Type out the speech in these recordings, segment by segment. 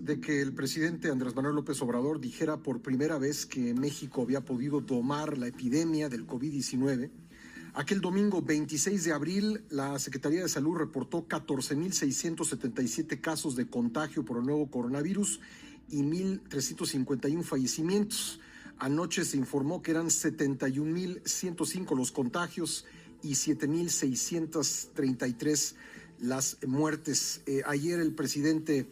de que el presidente Andrés Manuel López Obrador dijera por primera vez que México había podido domar la epidemia del COVID-19, aquel domingo 26 de abril, la Secretaría de Salud reportó 14,677 casos de contagio por el nuevo coronavirus y 1,351 fallecimientos. Anoche se informó que eran 71,105 los contagios y 7,633 las muertes. Ayer el presidente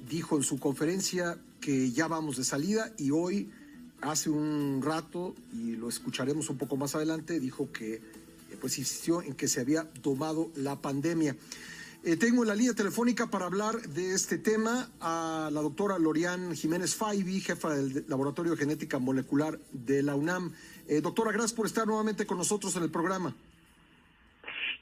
dijo en su conferencia que ya vamos de salida y hoy, hace un rato, y lo escucharemos un poco más adelante, dijo que pues insistió en que se había domado la pandemia. Tengo en la línea telefónica para hablar de este tema a la doctora Lorian Jiménez Faibi, jefa del Laboratorio de Genética Molecular de la UNAM. Doctora, gracias por estar nuevamente con nosotros en el programa.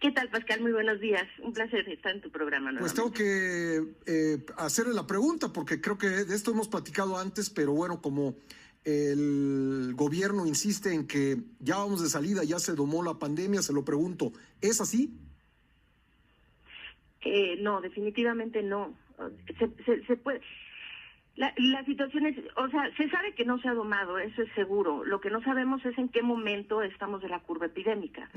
¿Qué tal, Pascal? Muy buenos días. Un placer estar en tu programa nuevamente. Pues tengo que hacerle la pregunta, porque creo que de esto hemos platicado antes, pero bueno, como el gobierno insiste en que ya vamos de salida, ya se domó la pandemia, se lo pregunto, ¿es así? No, definitivamente no. Se puede... La situación es, o sea, se sabe que no se ha domado, eso es seguro. Lo que no sabemos es en qué momento estamos de la curva epidémica.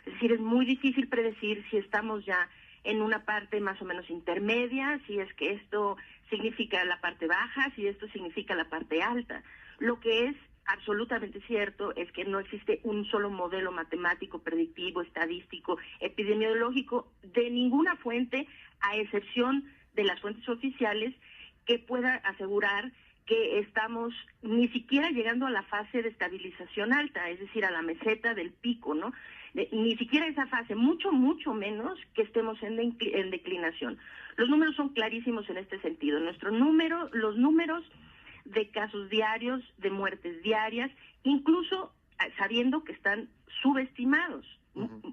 Es decir, es muy difícil predecir si estamos ya en una parte más o menos intermedia, si es que esto significa la parte baja, si esto significa la parte alta. Lo que es absolutamente cierto es que no existe un solo modelo matemático, predictivo, estadístico, epidemiológico de ninguna fuente, a excepción de las fuentes oficiales, que pueda asegurar que estamos ni siquiera llegando a la fase de estabilización alta, es decir, a la meseta del pico, ¿no? Ni siquiera esa fase, mucho menos que estemos en declinación. Los números son clarísimos en este sentido. Los números de casos diarios, de muertes diarias, incluso sabiendo que están subestimados,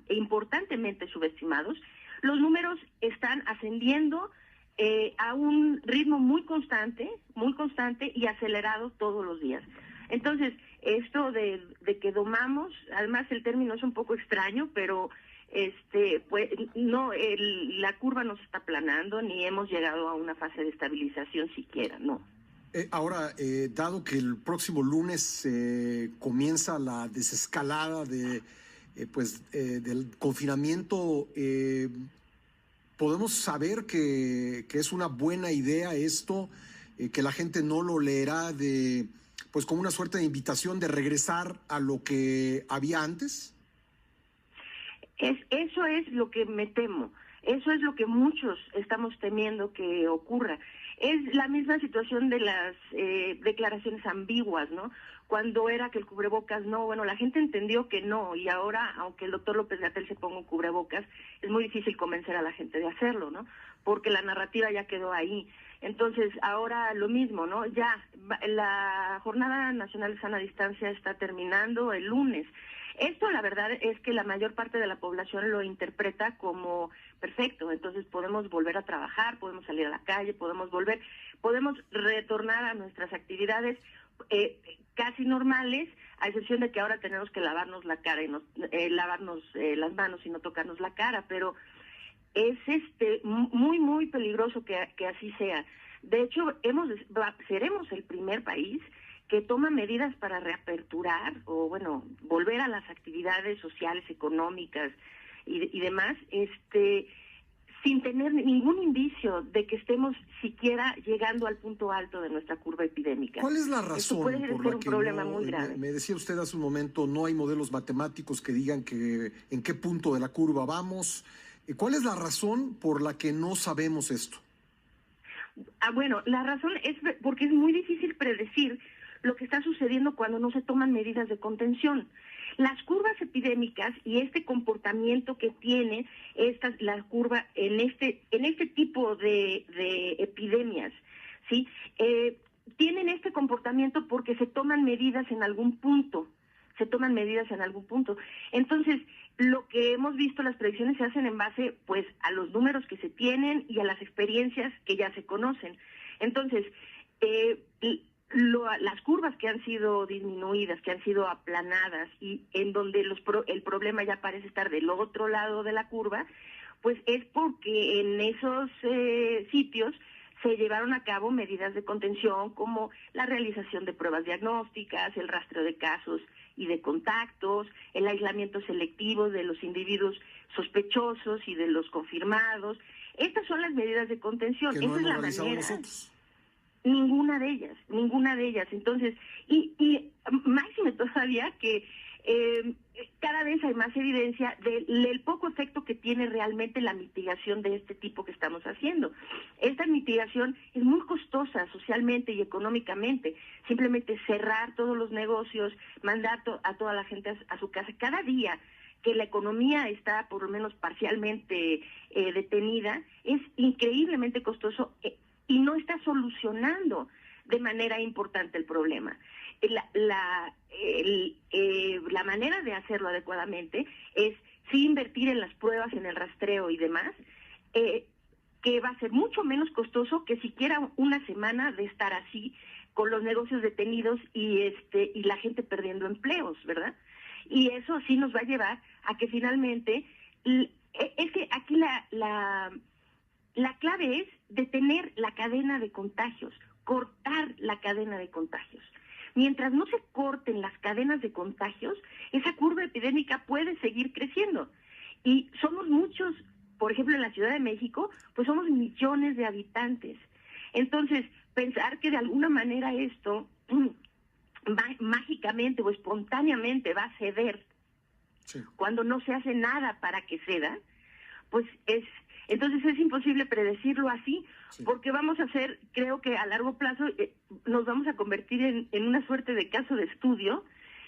importantemente subestimados, los números están ascendiendo a un ritmo muy constante y acelerado todos los días. Entonces, esto de que domamos, además el término es un poco extraño, pero pues no, la curva no se está aplanando, ni hemos llegado a una fase de estabilización siquiera, no. Ahora, dado que el próximo lunes comienza la desescalada del confinamiento, ¿podemos saber que es una buena idea esto, que la gente no lo leerá pues como una suerte de invitación de regresar a lo que había antes? Eso es lo que me temo, eso es lo que muchos estamos temiendo que ocurra. Es la misma situación de las declaraciones ambiguas, ¿no? Cuando era que el cubrebocas no, bueno, la gente entendió que no, y ahora, aunque el doctor López-Gatell se ponga un cubrebocas, es muy difícil convencer a la gente de hacerlo, ¿no? Porque la narrativa ya quedó ahí. Entonces, ahora lo mismo, ¿no? Ya, la Jornada Nacional de Sana Distancia está terminando el lunes. Esto, la verdad, es que la mayor parte de la población lo interpreta como perfecto, entonces podemos volver a trabajar, podemos salir a la calle, podemos retornar a nuestras actividades casi normales, a excepción de que ahora tenemos que lavarnos la cara y lavarnos las manos y no tocarnos la cara, pero es muy peligroso que así sea. De hecho, seremos el primer país que toma medidas para reaperturar o, bueno, volver a las actividades sociales, económicas y demás, sin tener ningún indicio de que estemos siquiera llegando al punto alto de nuestra curva epidémica. ¿Cuál es la razón Esto puede ser un problema muy grave? Me decía usted hace un momento, no hay modelos matemáticos que digan en qué punto de la curva vamos. ¿Cuál es la razón por la que no sabemos esto? Bueno, la razón es porque es muy difícil predecir lo que está sucediendo cuando no se toman medidas de contención. Las curvas epidémicas y este comportamiento que tiene la curva en este tipo de epidemias, ¿sí? Tienen este comportamiento porque se toman medidas en algún punto. Entonces, lo que hemos visto, las predicciones se hacen en base, pues, a los números que se tienen y a las experiencias que ya se conocen. Entonces, las curvas que han sido disminuidas, que han sido aplanadas y en donde el problema ya parece estar del otro lado de la curva, pues es porque en esos sitios se llevaron a cabo medidas de contención como la realización de pruebas diagnósticas, el rastreo de casos y de contactos, el aislamiento selectivo de los individuos sospechosos y de los confirmados. Estas son las medidas de contención. Que no Esa es hemos la realizado manera. nosotros. Ninguna de ellas. Entonces, y máxime todavía que cada vez hay más evidencia del poco efecto que tiene realmente la mitigación de este tipo que estamos haciendo. Esta mitigación es muy costosa socialmente y económicamente. Simplemente cerrar todos los negocios, mandar a toda la gente a su casa. Cada día que la economía está por lo menos parcialmente detenida, es increíblemente costoso y no está solucionando de manera importante el problema. La manera de hacerlo adecuadamente es sí invertir en las pruebas, en el rastreo y demás, que va a ser mucho menos costoso que siquiera una semana de estar así con los negocios detenidos y la gente perdiendo empleos, ¿verdad? Y eso sí nos va a llevar a que finalmente, es que aquí la clave es detener la cadena de contagios, cortar la cadena de contagios. Mientras no se corten las cadenas de contagios, esa curva epidémica puede seguir creciendo. Y somos muchos, por ejemplo en la Ciudad de México, pues somos millones de habitantes. Entonces, pensar que de alguna manera esto mágicamente o espontáneamente va a ceder, sí, cuando no se hace nada para que ceda, pues entonces es imposible predecirlo así, sí, porque vamos a hacer, creo que a largo plazo nos vamos a convertir en una suerte de caso de estudio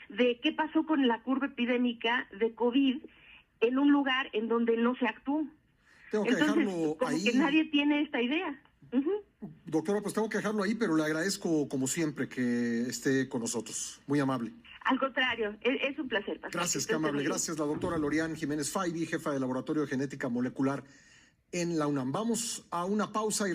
de qué pasó con la curva epidémica de COVID en un lugar en donde no se actuó. Tengo que entonces, dejarlo como ahí. Que nadie tiene esta idea. Doctora, pues tengo que dejarlo ahí, pero le agradezco como siempre que esté con nosotros. Muy amable. Al contrario, es un placer. Pastor. Gracias, qué amable. Gracias, la doctora Lorian Jiménez Faibi, jefa de Laboratorio de Genética Molecular en la UNAM. Vamos a una pausa y